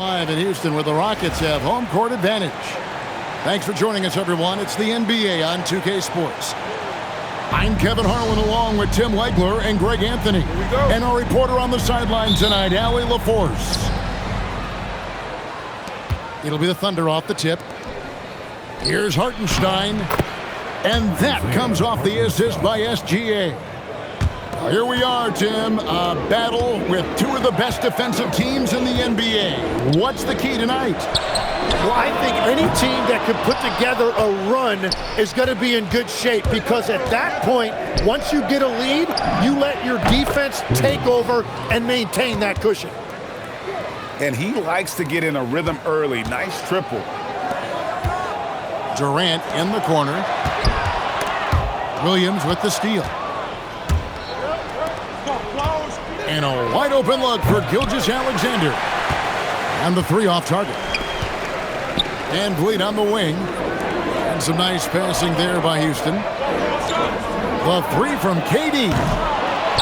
Live in Houston, where the Rockets have home court advantage. Thanks for joining us, everyone. It's the NBA on 2K Sports. I'm Kevin Harlan, along with Tim Legler and Greg Anthony. Here we go. And our reporter on the sideline tonight, Allie LaForce. It'll be the Thunder off the tip. Here's Hartenstein. And that comes off the assist by SGA. Here we are, Tim. A battle with two of the best defensive teams in the NBA. What's the key tonight? Well, I think any team that can put together a run is going to be in good shape, because at that point, once you get a lead, you let your defense take over and maintain that cushion. And he likes to get in a rhythm early. Nice triple. Durant in the corner. Williams with the steal. And a wide open look for Gilgeous-Alexander. And the three off target. And Vliet on the wing. And some nice passing there by Houston. The three from KD.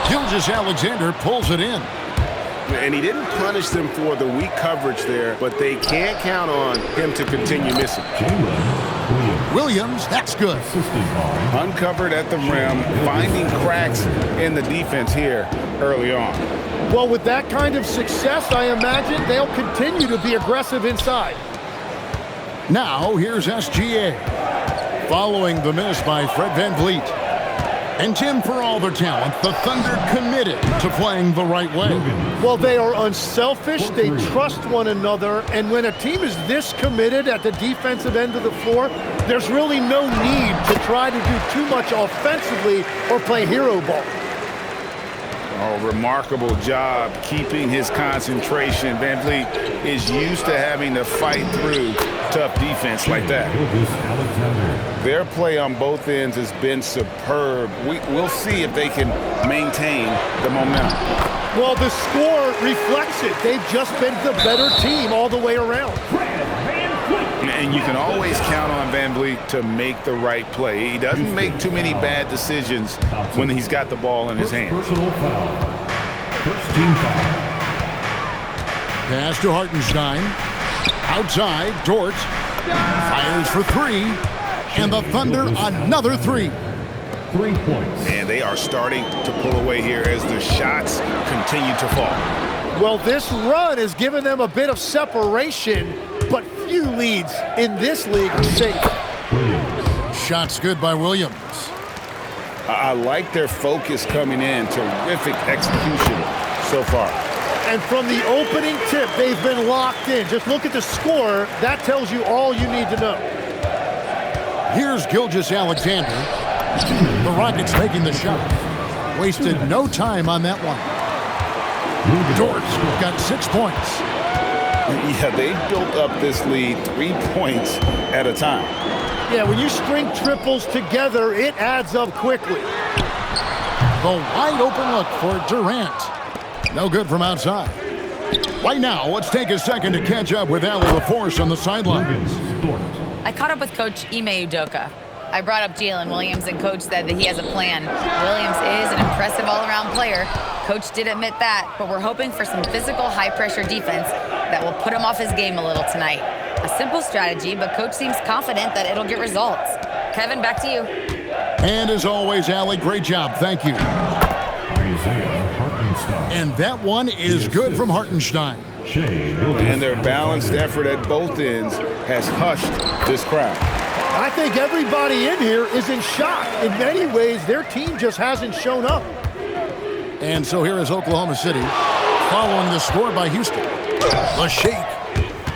Gilgeous-Alexander pulls it in. And he didn't punish them for the weak coverage there, but they can't count on him to continue missing. Williams, that's good. Uncovered at the rim, finding cracks in the defense here early on. Well, with that kind of success, I imagine they'll continue to be aggressive inside. Now, here's SGA. Following the miss by Fred VanVleet. And Tim, for all their talent, the Thunder committed to playing the right way. Well, they are unselfish, they trust one another, and when a team is this committed at the defensive end of the floor, there's really no need to try to do too much offensively or play hero ball. Oh, remarkable job keeping his concentration. VanVleet is used to having to fight through tough defense like that. Their play on both ends has been superb. We'll see if they can maintain the momentum. Well, the score reflects it. They've just been the better team all the way around. And you can always count on VanVleet to make the right play. He doesn't make too many bad decisions when he's got the ball in his hands. Personal foul. First team foul. Pass to Hartenstein. Outside, Dort fires for three. And the Thunder another three. 3 points. And they are starting to pull away here as the shots continue to fall. Well, this run has given them a bit of separation, but few leads in this league are safe. Shots good by Williams. I like their focus coming in. Terrific execution so far. And from the opening tip, they've been locked in. Just look at the score. That tells you all you need to know. Here's Gilgeous-Alexander. The Rockets taking the shot. Wasted no time on that one. Dort's got 6 points. Yeah, they built up this lead 3 points at a time. Yeah, when you string triples together, it adds up quickly. The wide open look for Durant. No good from outside. Right now, let's take a second to catch up with Allie LaForce on the sidelines. I caught up with Coach Ime Udoka. I brought up Jalen Williams, and Coach said that he has a plan. Williams is an impressive all-around player. Coach did admit that, but we're hoping for some physical, high-pressure defense that will put him off his game a little tonight. A simple strategy, but Coach seems confident that it'll get results. Kevin, back to you. And as always, Allie, great job. Thank you. And that one is good from Hartenstein. And their balanced effort at both ends has hushed this crowd. I think everybody in here is in shock. In many ways, their team just hasn't shown up. And so here is Oklahoma City, following the score by Houston. The shake.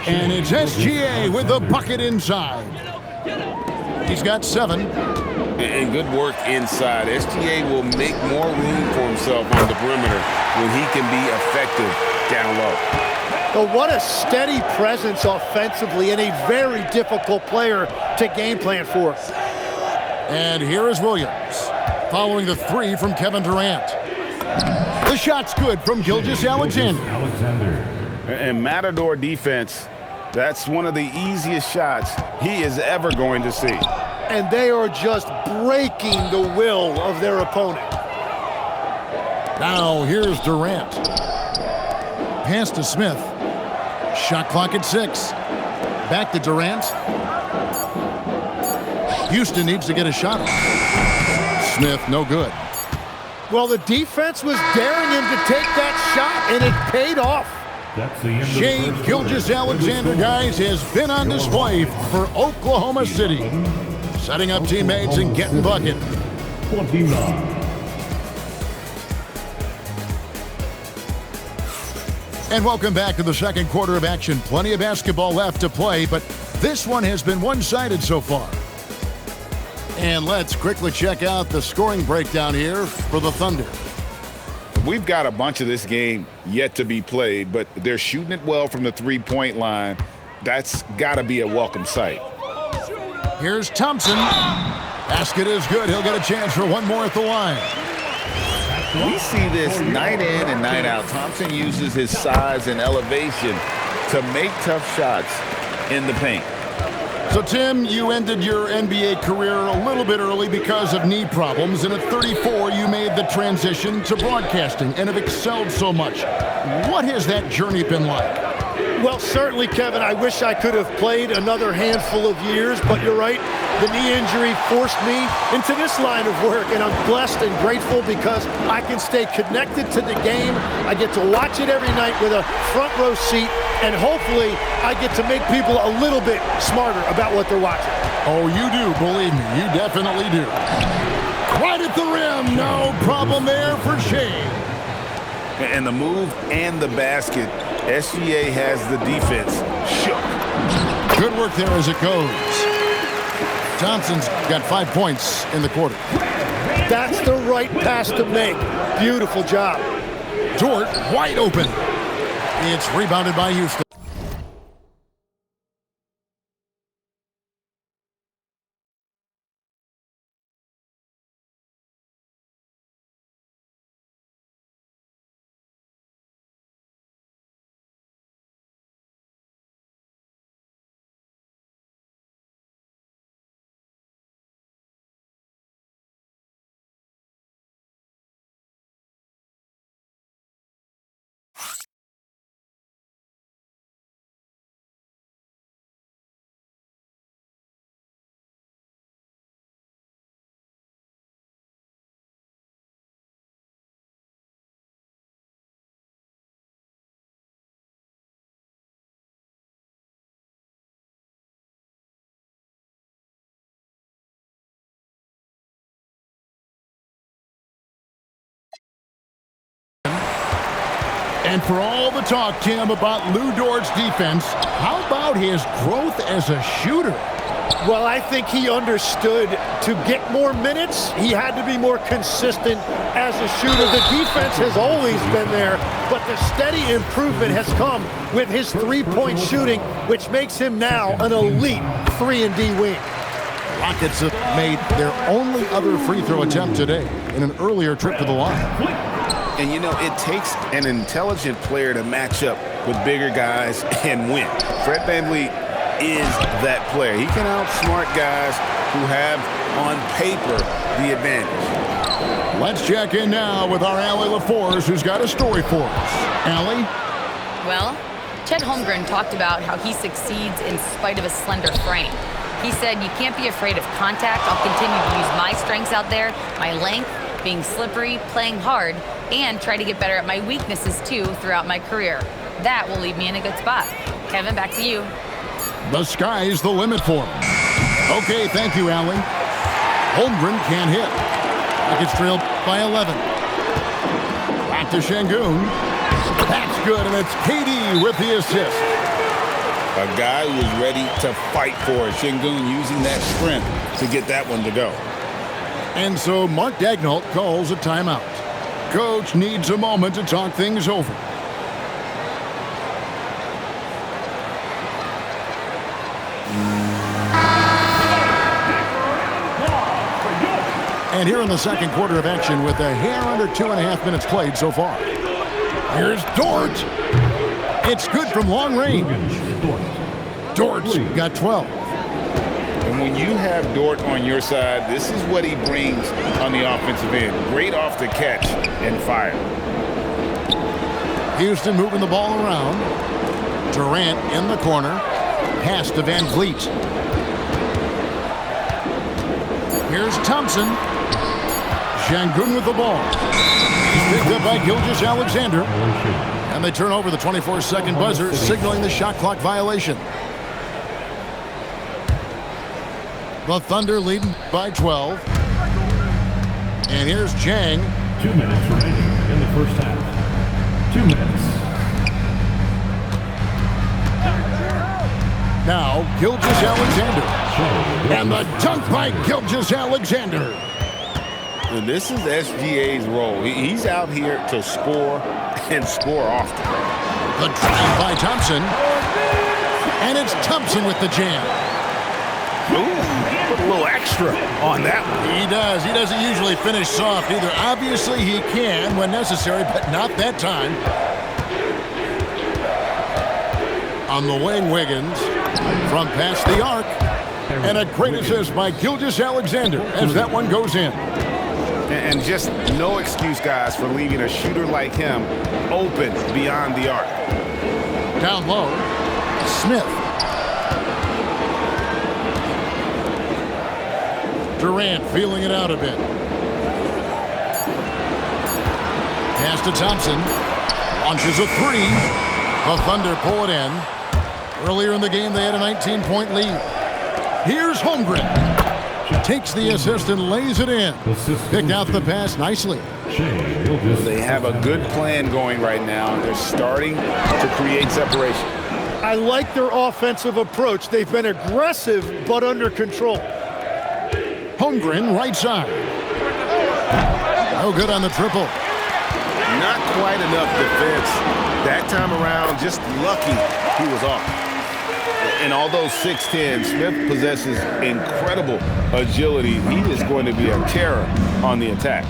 And it's SGA with the bucket inside. He's got 7. And good work inside. SGA will make more room for himself on the perimeter when he can be effective down low. But what a steady presence offensively and a very difficult player to game plan for. And here is Williams, following the 3 from Kevin Durant. The shot's good from Gilgeous-Alexander. And Matador defense, that's one of the easiest shots he is ever going to see. And they are just breaking the will of their opponent. Now here's Durant. Pass to Smith. Shot clock at 6. Back to Durant. Houston needs to get a shot off. Smith, no good. Well, the defense was daring him to take that shot, and it paid off. That's the end of the Shea first Gilgeous-Alexander, guys, has been on display for Oklahoma City, setting up teammates and getting bucket. 29. And welcome back to the second quarter of action. Plenty of basketball left to play, but this one has been one-sided so far. And let's quickly check out the scoring breakdown here for the Thunder. We've got a bunch of this game yet to be played, but they're shooting it well from the three-point line. That's got to be a welcome sight. Here's Thompson. Basket is good. He'll get a chance for one more at the line. We see this night in and night out. Thompson uses his size and elevation to make tough shots in the paint. So, Tim, you ended your NBA career a little bit early because of knee problems, and at 34, you made the transition to broadcasting and have excelled so much. What has that journey been like? Well, certainly, Kevin, I wish I could have played another handful of years, but you're right. The knee injury forced me into this line of work, and I'm blessed and grateful because I can stay connected to the game. I get to watch it every night with a front row seat, and hopefully I get to make people a little bit smarter about what they're watching. Oh, you do, believe me. You definitely do. Right at the rim. No problem there for Shea. And the move and the basket, SGA has the defense shook. Good work there as it goes. Thompson's got 5 points in the quarter. That's the right pass to make. Beautiful job. Dort wide open. It's rebounded by Houston. And for all the talk, Tim, about Lou Dort's defense, how about his growth as a shooter? Well, I think he understood to get more minutes, he had to be more consistent as a shooter. The defense has always been there, but the steady improvement has come with his three-point shooting, which makes him now an elite 3-and-D wing. Rockets have made their only other free throw attempt today in an earlier trip to the line. And, you know, it takes an intelligent player to match up with bigger guys and win. Fred VanVleet is that player. He can outsmart guys who have, on paper, the advantage. Let's check in now with our Allie LaForce, who's got a story for us. Allie? Well, Chet Holmgren talked about how he succeeds in spite of a slender frame. He said, "You can't be afraid of contact. I'll continue to use my strengths out there, my length, being slippery, playing hard, and try to get better at my weaknesses, too, throughout my career. That will leave me in a good spot." Kevin, back to you. The sky's the limit for him. Okay, thank you, Allie. Holmgren can't hit. Rockets trailed by 11. Back to Şengün. That's good, and it's KD with the assist. A guy who was ready to fight for it. Şengün using that strength to get that one to go. And so Mark Daigneault calls a timeout. Coach needs a moment to talk things over. And here in the second quarter of action with a hair under 2.5 minutes played so far. Here's Dort. It's good from long range. Dort's got 12. And when you have Dort on your side, this is what he brings on the offensive end. Great off the catch and fire. Houston moving the ball around. Durant in the corner. Pass to Van Vliet. Here's Thompson. Şengün with the ball. He's picked up by Gilgeous-Alexander. And they turn over the 24-second buzzer, signaling the shot clock violation. The Thunder leading by 12. And here's Jang. 2 minutes remaining in the first half. 2 minutes. Now, Gilgeous-Alexander. And the dunk by Gilgeous-Alexander. And this is SGA's role. He's out here to score and score often. The drive by Thompson. And it's Thompson with the jam. Ooh, put a little extra on that one. He does. He doesn't usually finish soft either. Obviously, he can when necessary, but not that time. On the wing, Wiggins. From past the arc. And a great assist by Gilgeous-Alexander as that one goes in. And just no excuse, guys, for leaving a shooter like him open beyond the arc. Down low, Smith. Durant feeling it out a bit. Pass to Thompson. Launches a three. The Thunder pull it in. Earlier in the game, they had a 19-point lead. Here's Holmgren. Takes the assist and lays it in. Picked out the pass nicely. They have a good plan going right now. They're starting to create separation. I like their offensive approach. They've been aggressive but under control. Holmgren, right side. No good on the triple. Not quite enough defense. That time around, just lucky he was off. And although 6'10", Smith possesses incredible agility. He is going to be a terror on the attack.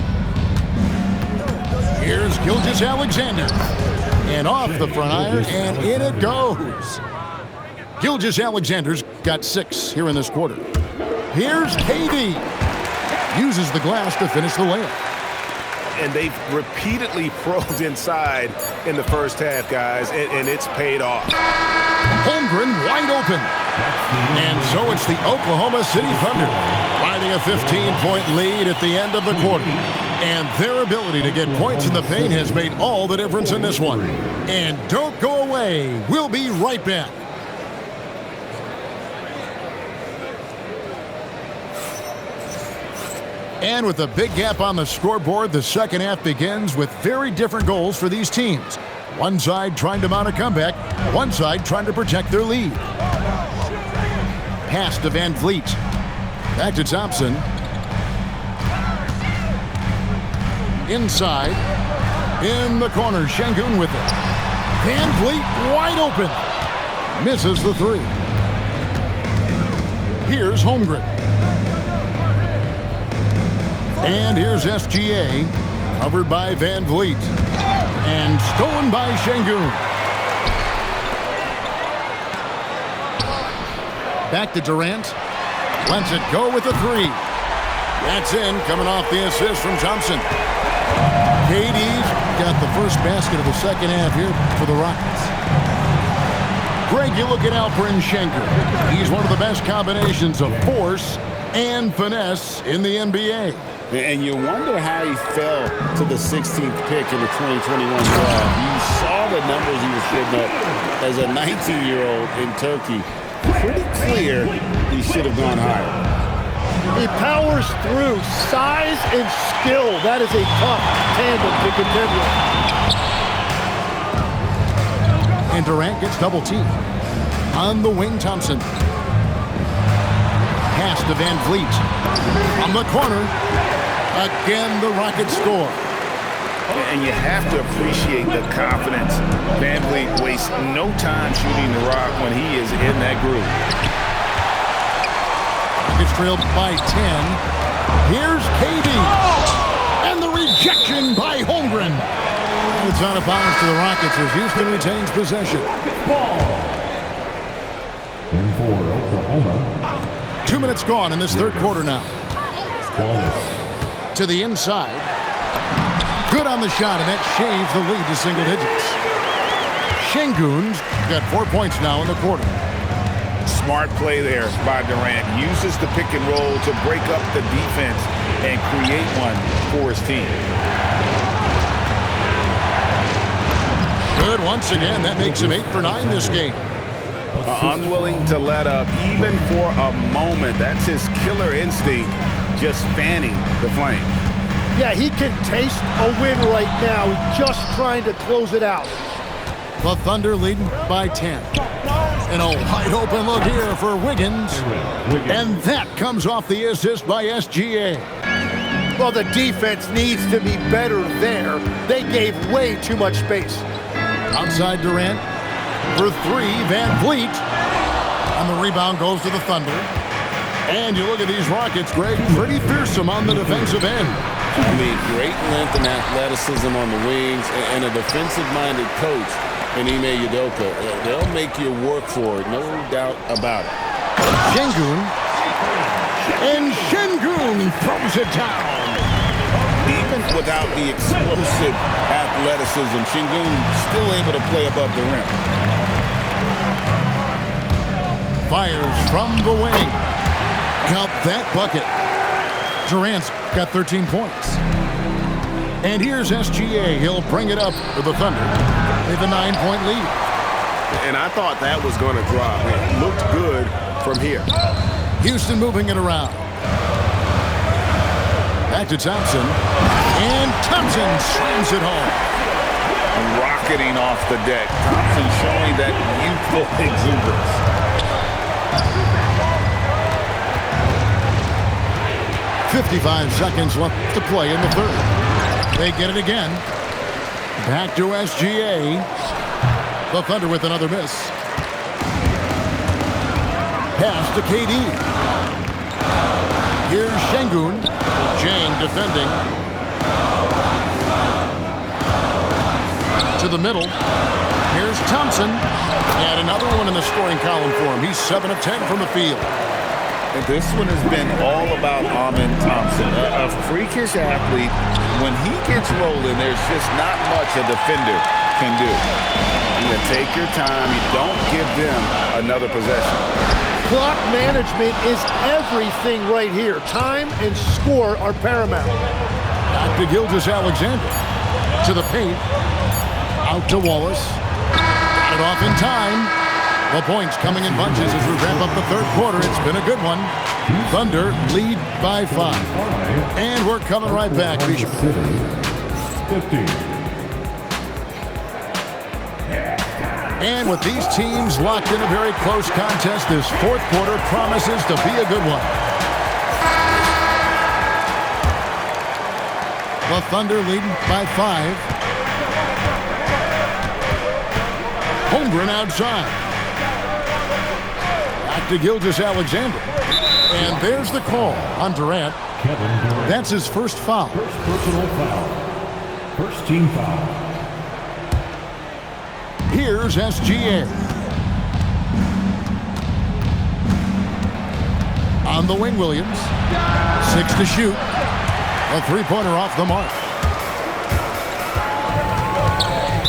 Here's Gilgeous-Alexander. And off the front iron, and in it goes. Gilgeous-Alexander's got 6 here in this quarter. Here's KD. Uses the glass to finish the layup. And they've repeatedly probed inside in the first half, guys, and it's paid off. Holmgren wide open. And so it's the Oklahoma City Thunder riding a 15-point lead at the end of the quarter. And their ability to get points in the paint has made all the difference in this one. And don't go away. We'll be right back. And with a big gap on the scoreboard, the second half begins with very different goals for these teams. One side trying to mount a comeback, one side trying to protect their lead. Pass to Van Vliet. Back to Thompson. Inside. In the corner, Şengün with it. Van Vliet wide open. Misses the three. Here's Holmgren. And here's SGA, covered by Van Vliet. And stolen by Şengün. Back to Durant. Lets it go with a three. That's in, coming off the assist from Thompson. KD's got the first basket of the second half here for the Rockets. Greg, you look at Alperen Şengün. He's one of the best combinations of force and finesse in the NBA. And you wonder how he fell to the 16th pick in the 2021 draft. You saw the numbers he was putting up as a 19-year-old in Turkey. Pretty clear he should have gone higher. He powers through size and skill. That is a tough tandem to contend with. And Durant gets double teamed. On the wing, Thompson. Pass to Van Vliet. On the corner. Again, the Rockets score. And you have to appreciate the confidence. Van Vliet wastes no time shooting the rock when he is in that groove. Rockets trailed by 10. Here's KD. And the rejection by Holmgren. It's out of bounds to the Rockets as Houston retains possession. And for Oklahoma. 2 minutes gone in this third quarter now. To the inside. Good on the shot, and that shaves the lead to single digits. Şengün's got 4 points now in the quarter. Smart play there by Durant. Uses the pick and roll to break up the defense and create one for his team. Good once again. That makes him 8 for 9 this game. Unwilling to let up even for a moment. That's his killer instinct, just fanning the flame. Yeah, he can taste a win right now. He's just trying to close it out. The Thunder leading by 10. And a wide open look here for Wiggins. And that comes off the assist by SGA. Well, the defense needs to be better there. They gave way too much space. Outside Durant for 3, Van Vliet. And the rebound goes to the Thunder. And you look at these Rockets, Greg, pretty fearsome on the defensive end. I mean, great length and athleticism on the wings, and a defensive-minded coach in Ime Udoka. They'll make you work for it, no doubt about it. Şengün. And Şengün throws it down. Even without the explosive athleticism, Şengün still able to play above the rim. Fires from the wing. Count that bucket. Durant's got 13 points. And here's SGA. He'll bring it up for the Thunder with a 9-point lead. And I thought that was going to drop. It looked good from here. Houston moving it around. Back to Thompson. And Thompson slams it home. Rocketing off the deck. Thompson showing that youthful exuberance. 55 seconds left to play in the third. They get it again. Back to SGA. The Thunder with another miss. Pass to KD. Here's Şengün. Jang defending. To the middle. Here's Thompson. And another one in the scoring column for him. He's 7 of 10 from the field. And this one has been all about Amen Thompson, a freakish athlete. When he gets rolling, there's just not much a defender can do. You take your time. You don't give them another possession. Clock management is everything right here. Time and score are paramount. Back to Gilgeous-Alexander. To the paint. Out to Wallace. Got it off in time. The points coming in bunches as we wrap up the third quarter. It's been a good one. Thunder lead by 5. And we're coming right back. 50. And with these teams locked in a very close contest, this fourth quarter promises to be a good one. The Thunder leading by 5. Holmgren outside. Back to Gilgeous-Alexander. And there's the call on Durant. That's his first foul. First personal foul. First team foul. Here's SGA. On the wing, Williams. 6 to shoot. A three-pointer off the mark.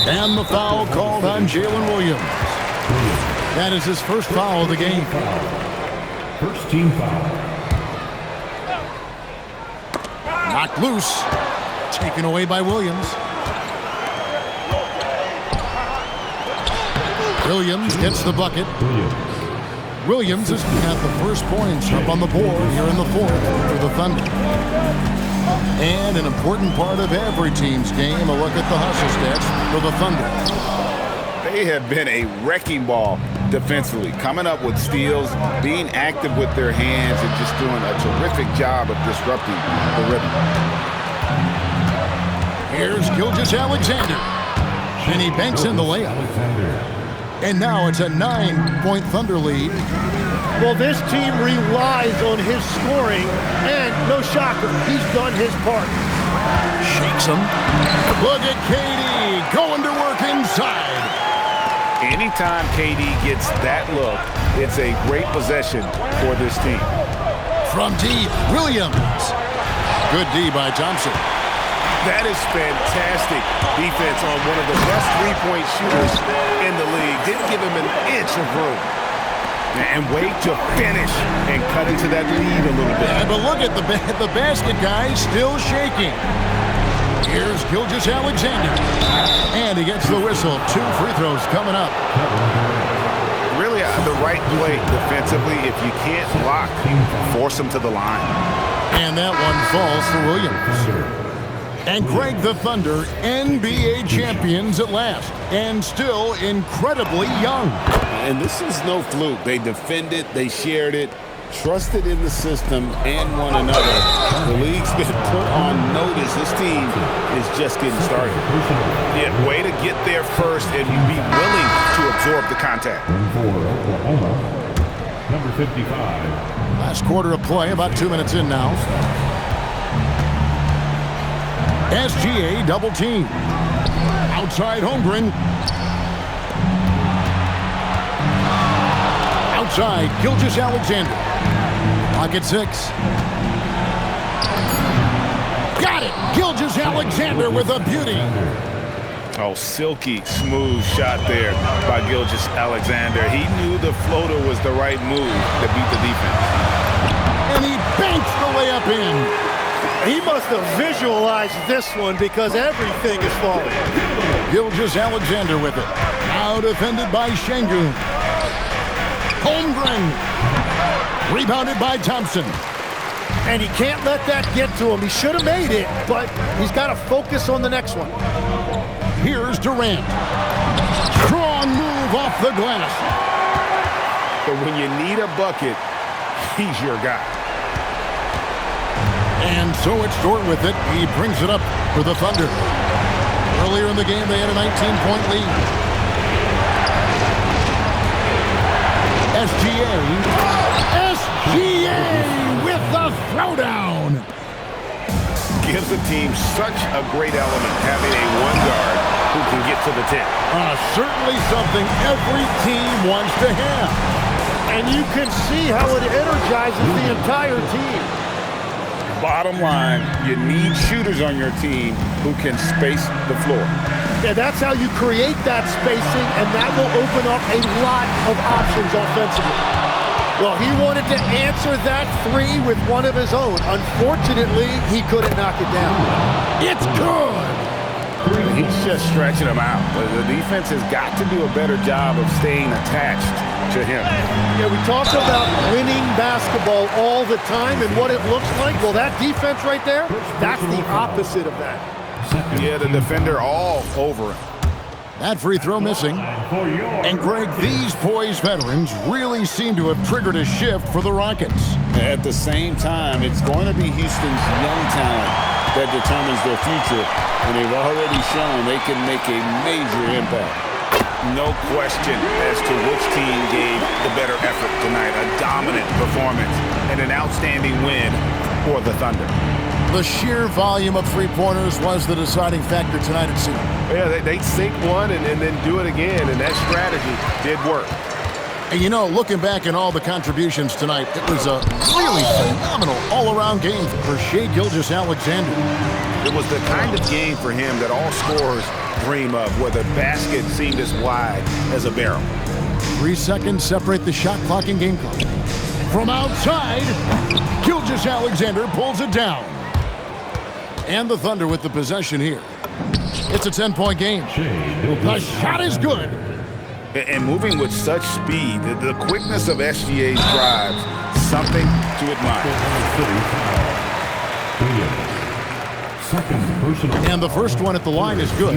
And the foul called on Jalen Williams. That is his first foul of the game. First team foul. Knocked loose. Taken away by Williams. Williams gets the bucket. Williams has got the first points up on the board here in the fourth for the Thunder. And an important part of every team's game, a look at the hustle stats for the Thunder. They have been a wrecking ball defensively, coming up with steals, being active with their hands, and just doing a terrific job of disrupting the rhythm. Here's Gilgeous-Alexander. And he banks in the layup. And now it's a 9-point Thunder lead. Well, this team relies on his scoring, and no shocker, he's done his part. Shakes him. Look at KD going to work inside. Anytime KD gets that look, it's a great possession for this team. From deep, Williams. Good D by Thompson. That is fantastic defense on one of the best three-point shooters in the league. Didn't give him an inch of room. And wait to finish and cut into that lead a little bit. Yeah, but look at the basket, guys, still shaking. Here's Gilgeous-Alexander. And he gets the whistle. 2 free throws coming up. Really the right play defensively. If you can't block, force him to the line. And that one falls for Williams. And Greg, the Thunder, NBA champions at last, and still incredibly young. And this is no fluke. They defended, they shared it, trusted in the system and one another. The league's been put on notice. This team is just getting started. Yeah, way to get there first and be willing to absorb the contact. For Oklahoma, number 55. Last quarter of play, about 2 minutes in now. SGA double team. Outside Holmgren. Outside Gilgeous-Alexander. Lock at 6. Got it! Gilgeous-Alexander with a beauty. Oh, silky smooth shot there by Gilgeous-Alexander. He knew the floater was the right move to beat the defense. And he banks the layup in. He must have visualized this one because everything is falling. Gilgeous-Alexander with it. Now defended by Şengün. Holmgren. Rebounded by Thompson. And he can't let that get to him. He should have made it, but he's got to focus on the next one. Here's Durant. Strong move off the glass. But when you need a bucket, he's your guy. And so it's Dort with it. He brings it up for the Thunder. Earlier in the game, they had a 19-point lead. SGA with the throwdown. Gives the team such a great element having a one guard who can get to the 10. Certainly something every team wants to have. And you can see how it energizes the entire team. Bottom line, you need shooters on your team who can space the floor. Yeah, that's how you create that spacing, and that will open up a lot of options offensively. Well, he wanted to answer that 3 with one of his own. Unfortunately, he couldn't knock it down. It's good. He's just stretching them out. The defense has got to do a better job of staying attached to him. Yeah, we talk about winning basketball all the time and what it looks like. Well, that defense right there, that's the opposite of that. Yeah, the defender all over him. That free throw missing. And Greg, these poised veterans really seem to have triggered a shift for the Rockets. At the same time, it's going to be Houston's young talent that determines their future, and they've already shown they can make a major impact. No question as to which team gave the better effort tonight. A dominant performance and an outstanding win for the Thunder. The sheer volume of three-pointers was the deciding factor tonight, it seemed. Yeah, they sink one and then do it again, and that strategy did work. And you know, looking back at all the contributions tonight, it was a really phenomenal all-around game for Shai Gilgeous-Alexander. It was the kind of game for him that all scorers dream of, where the basket seemed as wide as a barrel. 3 seconds separate the shot clock and game clock. From outside, Gilgeous-Alexander pulls it down. And the Thunder with the possession here. It's a 10-point game. The shot is good. And moving with such speed, the quickness of SGA's drives, something to admire. And the first one at the line is good.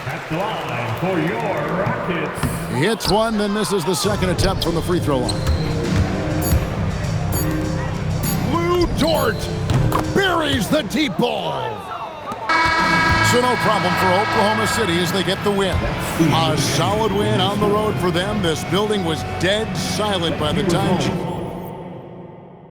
At the line for your Rockets. He hits one, then misses the second attempt from the free throw line. Lou Dort buries the deep ball. So no problem for Oklahoma City as they get the win. A solid win on the road for them. This building was dead silent by the time